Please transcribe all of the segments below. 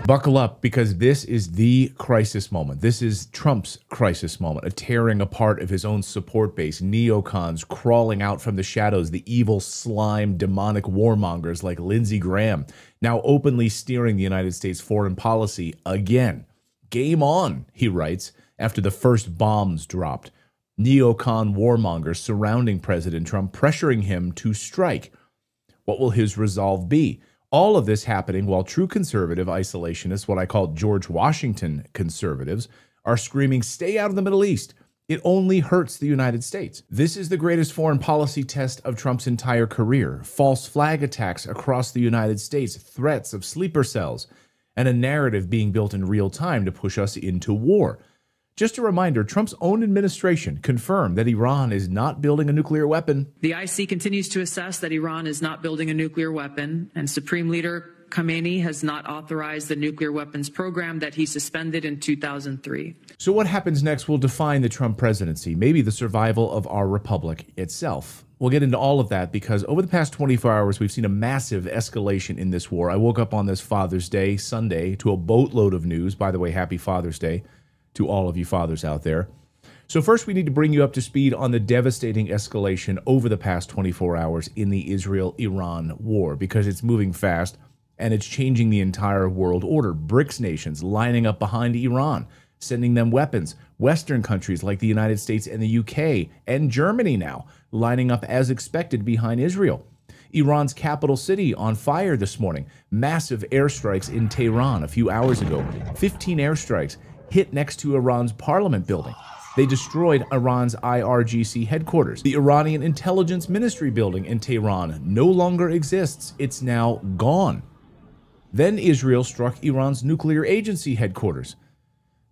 Buckle up, because this is the crisis moment. This is Trump's crisis moment, a tearing apart of his own support base, neocons crawling out from the shadows, the evil, slime, demonic warmongers like Lindsey Graham, now openly steering the United States foreign policy again. Game on, he writes, after the first bombs dropped. Neocon warmongers surrounding President Trump, pressuring him to strike. What will his resolve be? All of this happening while true conservative isolationists, what I call George Washington conservatives, are screaming, stay out of the Middle East. It only hurts the United States. This is the greatest foreign policy test of Trump's entire career. False flag attacks across the United States, threats of sleeper cells, and a narrative being built in real time to push us into war. Just a reminder, Trump's own administration confirmed that Iran is not building a nuclear weapon. The IC continues to assess that Iran is not building a nuclear weapon, and Supreme Leader Khamenei has not authorized the nuclear weapons program that he suspended in 2003. So what happens next will define the Trump presidency, maybe the survival of our republic itself. We'll get into all of that because over the past 24 hours, we've seen a massive escalation in this war. I woke up on this Father's Day, Sunday, to a boatload of news. By the way, happy Father's Day to all of you fathers out there. So first, we need to bring you up to speed on the devastating escalation over the past 24 hours in the Israel-Iran war, because it's moving fast and it's changing the entire world order. BRICS nations lining up behind Iran, sending them weapons. Western countries like the United States and the UK and Germany now lining up as expected behind Israel. Iran's capital city on fire this morning. Massive airstrikes in Tehran a few hours ago. 15 airstrikes hit next to Iran's parliament building. They destroyed Iran's IRGC headquarters. The Iranian Intelligence Ministry building in Tehran no longer exists. It's now gone. Then Israel struck Iran's nuclear agency headquarters.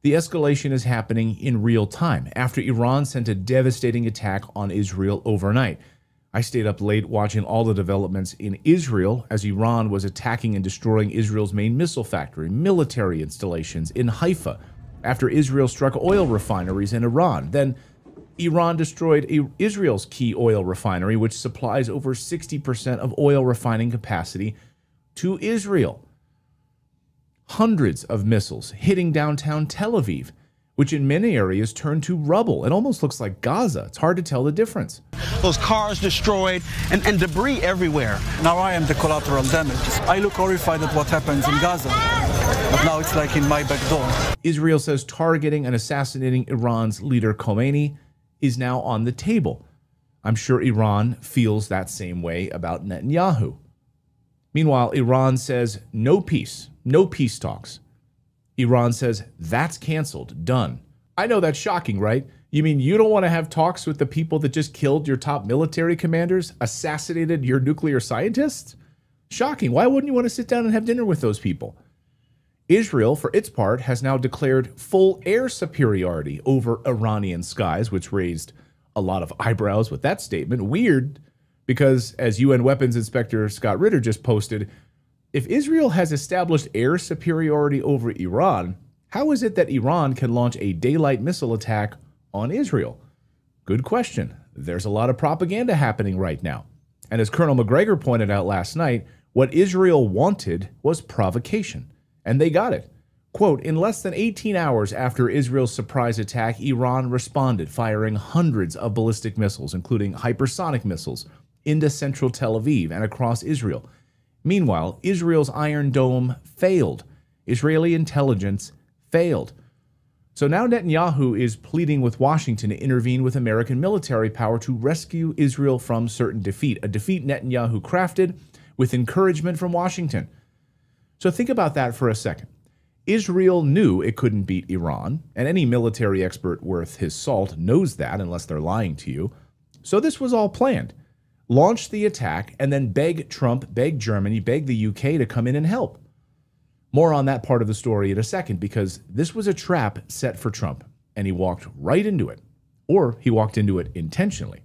The escalation is happening in real time after Iran sent a devastating attack on Israel overnight. I stayed up late watching all the developments in Israel as Iran was attacking and destroying Israel's main missile factory, military installations in Haifa, after Israel struck oil refineries in Iran. Then Iran destroyed Israel's key oil refinery, which supplies over 60% of oil refining capacity to Israel. Hundreds of missiles hitting downtown Tel Aviv, which in many areas turned to rubble. It almost looks like Gaza. It's hard to tell the difference. Those cars destroyed and debris everywhere. Now I am the collateral damage. I look horrified at what happens in Gaza, but now it's like in my back door. Israel says targeting and assassinating Iran's leader Khamenei is now on the table. I'm sure Iran feels that same way about Netanyahu. Meanwhile, Iran says no peace talks. Iran says that's canceled, done. I know that's shocking, right? You mean you don't want to have talks with the people that just killed your top military commanders, assassinated your nuclear scientists? Shocking. Why wouldn't you want to sit down and have dinner with those people? Israel, for its part, has now declared full air superiority over Iranian skies, which raised a lot of eyebrows with that statement. Weird, because as UN Weapons Inspector Scott Ritter just posted, if Israel has established air superiority over Iran, how is it that Iran can launch a daylight missile attack on Israel? Good question. There's a lot of propaganda happening right now. And as Colonel McGregor pointed out last night, what Israel wanted was provocation. And they got it. Quote, in less than 18 hours after Israel's surprise attack, Iran responded, firing hundreds of ballistic missiles, including hypersonic missiles, into central Tel Aviv and across Israel. Meanwhile, Israel's Iron Dome failed. Israeli intelligence failed. So now Netanyahu is pleading with Washington to intervene with American military power to rescue Israel from certain defeat, a defeat Netanyahu crafted with encouragement from Washington. So think about that for a second. Israel knew it couldn't beat Iran, and any military expert worth his salt knows that unless they're lying to you. So this was all planned. Launch the attack, and then beg Trump, beg Germany, beg the UK to come in and help. More on that part of the story in a second, because this was a trap set for Trump, and he walked right into it. Or he walked into it intentionally.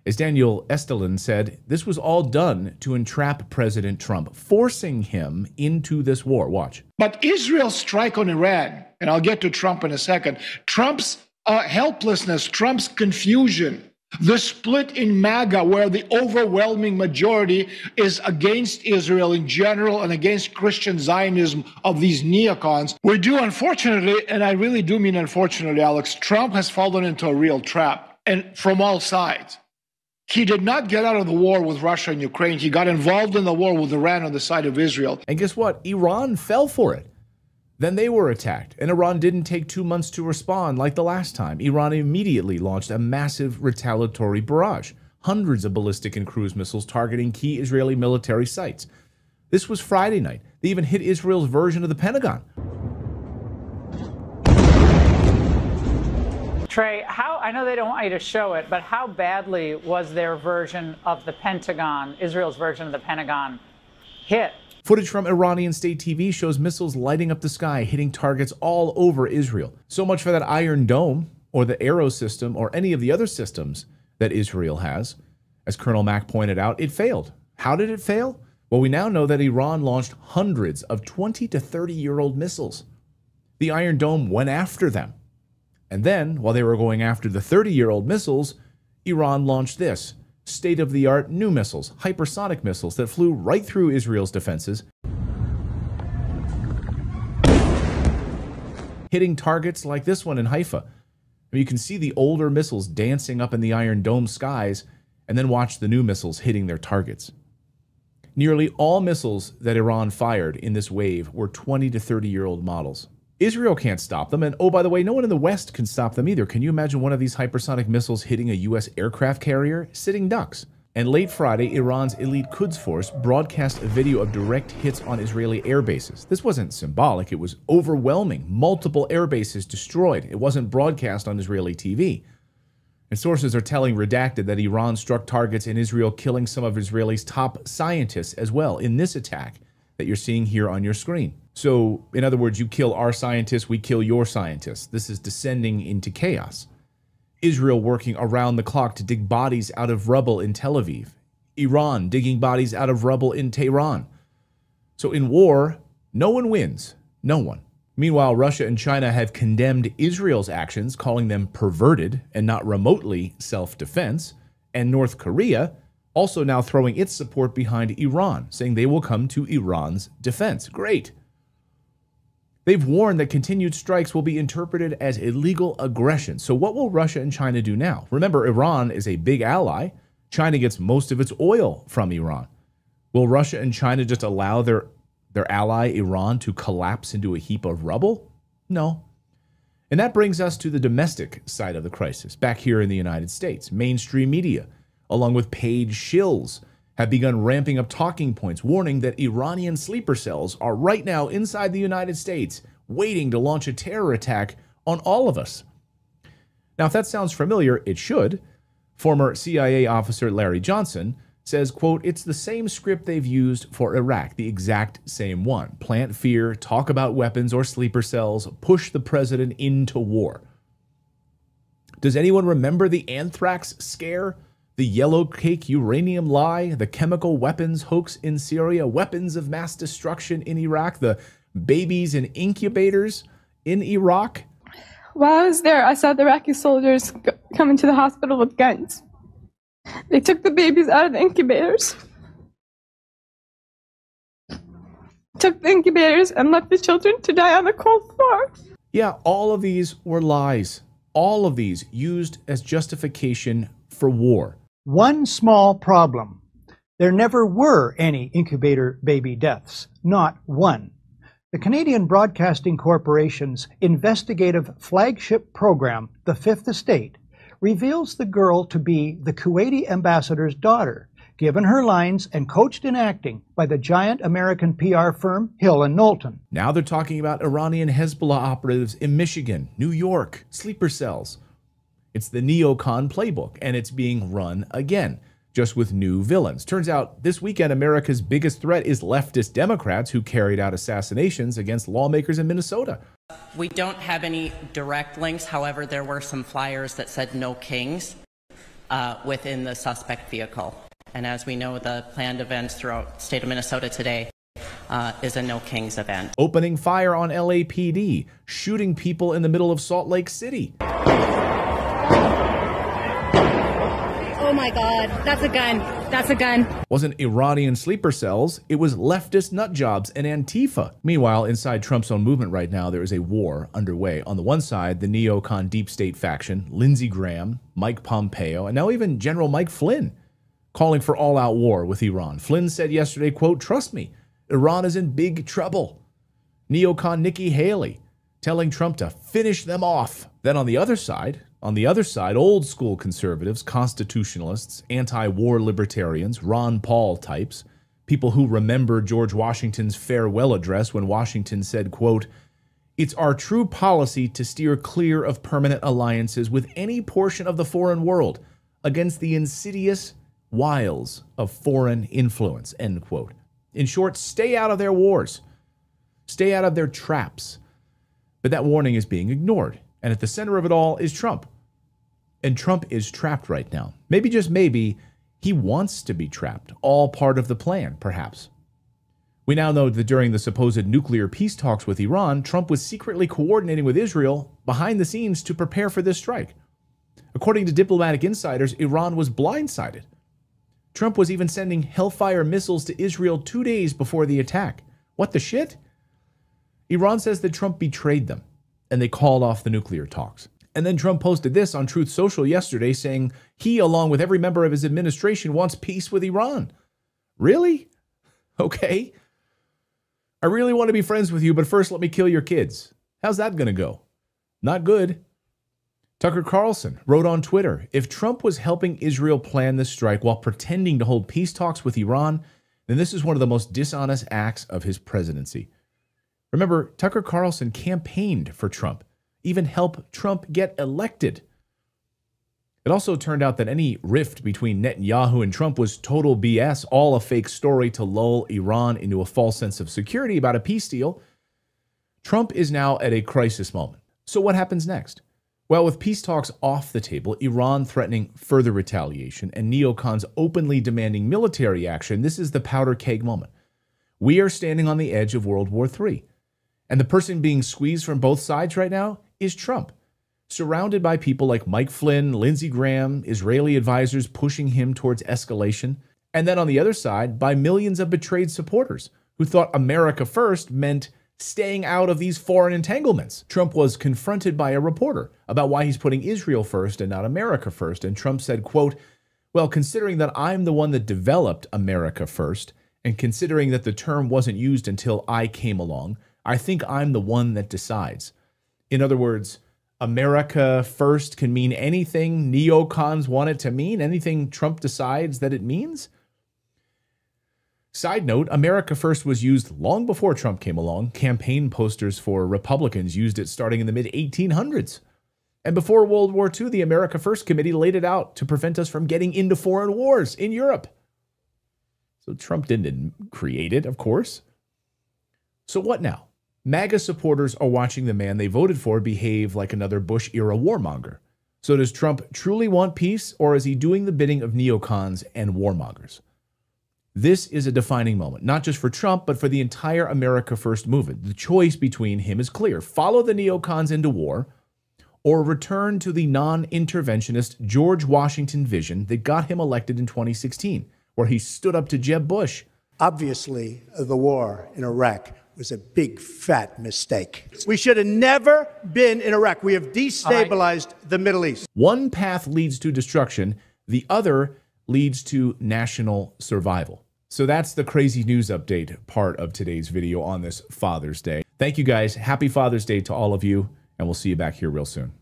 As Daniel Estulin said, this was all done to entrap President Trump, forcing him into this war. Watch. But Israel's strike on Iran, and I'll get to Trump in a second, Trump's helplessness, Trump's confusion, The split in MAGA, where the overwhelming majority is against Israel in general and against Christian Zionism of these neocons. We do, unfortunately, and I really do mean unfortunately, Alex, Trump has fallen into a real trap, and from all sides. He did not get out of the war with Russia and Ukraine. He got involved in the war with Iran on the side of Israel. And guess what? Iran fell for it. Then they were attacked, and Iran didn't take 2 months to respond like the last time. Iran immediately launched a massive retaliatory barrage, hundreds of ballistic and cruise missiles targeting key Israeli military sites. This was Friday night. They even hit Israel's version of the Pentagon. Trey, I know they don't want you to show it, but how badly was their version of the Pentagon, Israel's version of the Pentagon, hit? Footage from Iranian state TV shows missiles lighting up the sky, hitting targets all over Israel. So much for that Iron Dome, or the Arrow system, or any of the other systems that Israel has. As Colonel Mack pointed out, it failed. How did it fail? Well, we now know that Iran launched hundreds of 20 to 30-year-old missiles. The Iron Dome went after them. And then, while they were going after the 30-year-old missiles, Iran launched this. State-of-the-art new missiles, hypersonic missiles that flew right through Israel's defenses, hitting targets like this one in Haifa. You can see the older missiles dancing up in the Iron Dome skies, and then watch the new missiles hitting their targets. Nearly all missiles that Iran fired in this wave were 20 to 30-year-old models. Israel can't stop them, and oh, by the way, no one in the West can stop them either. Can you imagine one of these hypersonic missiles hitting a U.S. aircraft carrier? Sitting ducks. And late Friday, Iran's elite Quds force broadcast a video of direct hits on Israeli air bases. This wasn't symbolic, it was overwhelming. Multiple air bases destroyed. It wasn't broadcast on Israeli TV. And sources are telling Redacted that Iran struck targets in Israel, killing some of Israel's top scientists as well in this attack that you're seeing here on your screen. So, in other words, you kill our scientists, we kill your scientists. This is descending into chaos. Israel working around the clock to dig bodies out of rubble in Tel Aviv. Iran digging bodies out of rubble in Tehran. So in war, no one wins. No one. Meanwhile, Russia and China have condemned Israel's actions, calling them perverted and not remotely self-defense. And North Korea also now throwing its support behind Iran, saying they will come to Iran's defense. Great. They've warned that continued strikes will be interpreted as illegal aggression. So what will Russia and China do now? Remember, Iran is a big ally. China gets most of its oil from Iran. Will Russia and China just allow their ally, Iran, to collapse into a heap of rubble? No. And that brings us to the domestic side of the crisis. Back here in the United States, mainstream media, along with paid shills, have begun ramping up talking points, warning that Iranian sleeper cells are right now inside the United States, waiting to launch a terror attack on all of us. Now, if that sounds familiar, it should. Former CIA officer Larry Johnson says, quote, "It's the same script they've used for Iraq, the exact same one. Plant fear, talk about weapons or sleeper cells, push the president into war." Does anyone remember the anthrax scare? The yellow cake uranium lie, the chemical weapons hoax in Syria, weapons of mass destruction in Iraq, the babies in incubators in Iraq? While I was there, I saw the Iraqi soldiers come into the hospital with guns. They took the babies out of the incubators, took the incubators, and left the children to die on the cold floor. Yeah, all of these were lies. All of these used as justification for war. One small problem. There never were any incubator baby deaths. Not one. The Canadian Broadcasting Corporation's investigative flagship program, The Fifth Estate, reveals the girl to be the Kuwaiti ambassador's daughter, given her lines and coached in acting by the giant American PR firm Hill & Knowlton. Now they're talking about Iranian Hezbollah operatives in Michigan, New York, sleeper cells. It's the neocon playbook, and it's being run again, just with new villains. Turns out this weekend, America's biggest threat is leftist Democrats who carried out assassinations against lawmakers in Minnesota. We don't have any direct links. However, there were some flyers that said no kings within the suspect vehicle. And as we know, the planned events throughout the state of Minnesota today is a no kings event. Opening fire on LAPD, shooting people in the middle of Salt Lake City. my God, that's a gun. That's a gun. Wasn't Iranian sleeper cells, it was leftist nutjobs and Antifa. Meanwhile, inside Trump's own movement right now, there is a war underway. On the one side, the neocon deep state faction, Lindsey Graham, Mike Pompeo, and now even General Mike Flynn, calling for all-out war with Iran. Flynn said yesterday, quote, "Trust me, Iran is in big trouble." Neocon Nikki Haley telling Trump to finish them off. Then on the other side, old school conservatives, constitutionalists, anti-war libertarians, Ron Paul types, people who remember George Washington's farewell address when Washington said, quote, "It's our true policy to steer clear of permanent alliances with any portion of the foreign world against the insidious wiles of foreign influence," end quote. In short, stay out of their wars. Stay out of their traps. But that warning is being ignored. And at the center of it all is Trump. And Trump is trapped right now. Maybe, just maybe, he wants to be trapped. All part of the plan, perhaps. We now know that during the supposed nuclear peace talks with Iran, Trump was secretly coordinating with Israel behind the scenes to prepare for this strike. According to diplomatic insiders, Iran was blindsided. Trump was even sending Hellfire missiles to Israel 2 days before the attack. What the shit? Iran says that Trump betrayed them, and they called off the nuclear talks. And then Trump posted this on Truth Social yesterday saying he, along with every member of his administration, wants peace with Iran. Really? Okay. I really want to be friends with you, but first let me kill your kids. How's that going to go? Not good. Tucker Carlson wrote on Twitter, if Trump was helping Israel plan this strike while pretending to hold peace talks with Iran, then this is one of the most dishonest acts of his presidency. Remember, Tucker Carlson campaigned for Trump, even helped Trump get elected. It also turned out that any rift between Netanyahu and Trump was total BS, all a fake story to lull Iran into a false sense of security about a peace deal. Trump is now at a crisis moment. So what happens next? Well, with peace talks off the table, Iran threatening further retaliation, and neocons openly demanding military action, this is the powder keg moment. We are standing on the edge of World War III. And the person being squeezed from both sides right now is Trump, surrounded by people like Mike Flynn, Lindsey Graham, Israeli advisors pushing him towards escalation. And then on the other side, by millions of betrayed supporters who thought America first meant staying out of these foreign entanglements. Trump was confronted by a reporter about why he's putting Israel first and not America first. And Trump said, quote, "Well, considering that I'm the one that developed America first, and considering that the term wasn't used until I came along, I think I'm the one that decides." In other words, America first can mean anything neocons want it to mean, anything Trump decides that it means. Side note, America first was used long before Trump came along. Campaign posters for Republicans used it starting in the mid-1800s. And before World War II, the America First Committee laid it out to prevent us from getting into foreign wars in Europe. So Trump didn't create it, of course. So what now? MAGA supporters are watching the man they voted for behave like another Bush-era warmonger. So does Trump truly want peace, or is he doing the bidding of neocons and warmongers? This is a defining moment, not just for Trump, but for the entire America First movement. The choice between him is clear. Follow the neocons into war, or return to the non-interventionist George Washington vision that got him elected in 2016, where he stood up to Jeb Bush. Obviously, the war in Iraq was a big, fat mistake. We should have never been in Iraq. We have destabilized the Middle East. One path leads to destruction. The other leads to national survival. So that's the crazy news update part of today's video on this Father's Day. Thank you guys. Happy Father's Day to all of you, and we'll see you back here real soon.